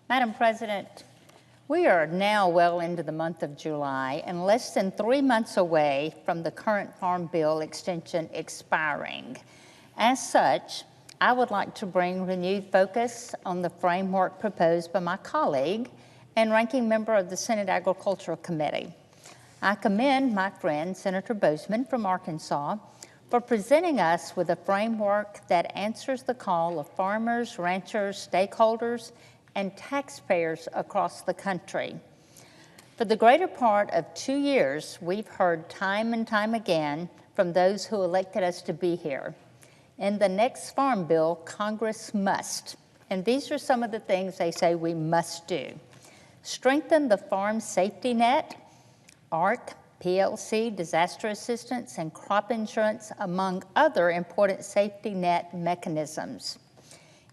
Madam President, we are now well into the month of July and less than 3 months away from the current Farm Bill extension expiring. As such, I would like to bring renewed focus on the framework proposed by my colleague and ranking member of the Senate Agricultural Committee. I commend my friend, Senator Bozeman from Arkansas, for presenting us with a framework that answers the call of farmers, ranchers, stakeholders, and taxpayers across the country. For the greater part of 2 years, we've heard time and time again from those who elected us to be here. In the next Farm Bill, Congress must, and these are some of the things they say we must do: strengthen the farm safety net, ARC, PLC, disaster assistance, and crop insurance, among other important safety net mechanisms.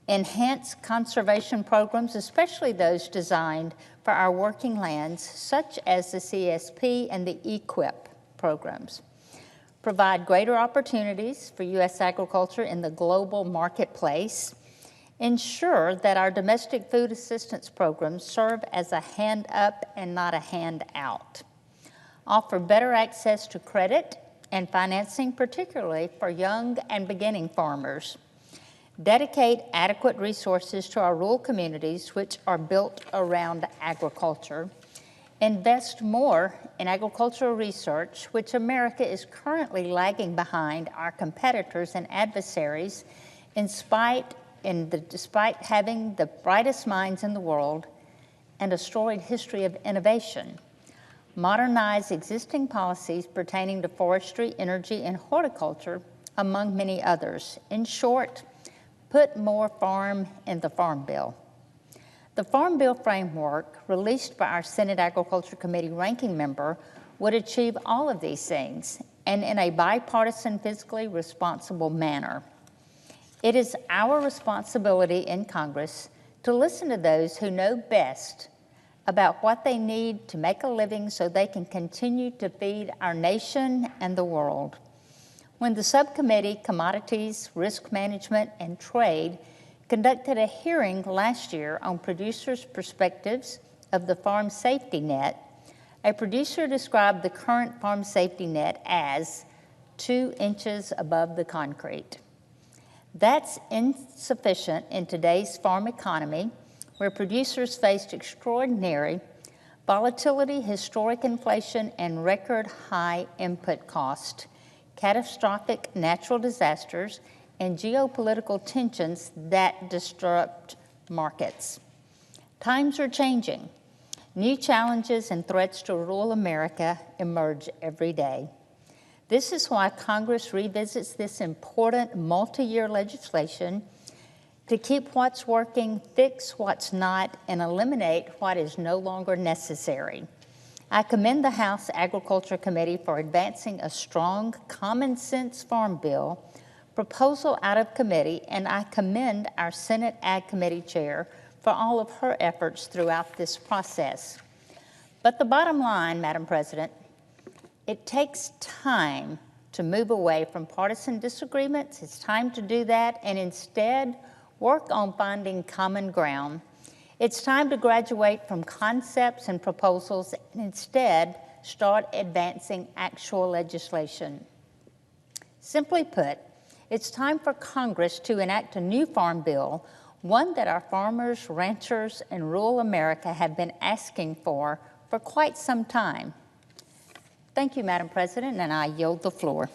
Enhance conservation programs, especially those designed for our working lands, such as the CSP and the EQIP programs. Provide greater opportunities for U.S. agriculture in the global marketplace. Ensure that our domestic food assistance programs serve as a hand up and not a hand out. Offer better access to credit and financing, particularly for young and beginning farmers. Dedicate adequate resources to our rural communities, which are built around agriculture. Invest more in agricultural research, which America is currently lagging behind our competitors and adversaries, despite having the brightest minds in the world and a storied history of innovation. Modernize existing policies pertaining to forestry, energy, and horticulture, among many others. In short, put more farm in the Farm Bill. The Farm Bill framework, released by our Senate Agriculture Committee ranking member, would achieve all of these things, and in a bipartisan, fiscally responsible manner. It is our responsibility in Congress to listen to those who know best about what they need to make a living so they can continue to feed our nation and the world. When the Subcommittee Commodities, Risk Management, and Trade conducted a hearing last year on producers' perspectives of the farm safety net, a producer described the current farm safety net as 2 inches above the concrete. That's insufficient in today's farm economy, where producers faced extraordinary volatility, historic inflation, and record high input cost, catastrophic natural disasters, and geopolitical tensions that disrupt markets. Times are changing. New challenges and threats to rural America emerge every day. This is why Congress revisits this important multi-year legislation to keep what's working, fix what's not, and eliminate what is no longer necessary. I commend the House Agriculture Committee for advancing a strong, common-sense farm bill proposal out of committee, and I commend our Senate Ag Committee Chair for all of her efforts throughout this process. But the bottom line, Madam President, it takes time to move away from partisan disagreements. It's time to do that and instead work on finding common ground. It's time to graduate from concepts and proposals and instead start advancing actual legislation. Simply put, it's time for Congress to enact a new farm bill, one that our farmers, ranchers, and rural America have been asking for quite some time. Thank you, Madam President, and I yield the floor.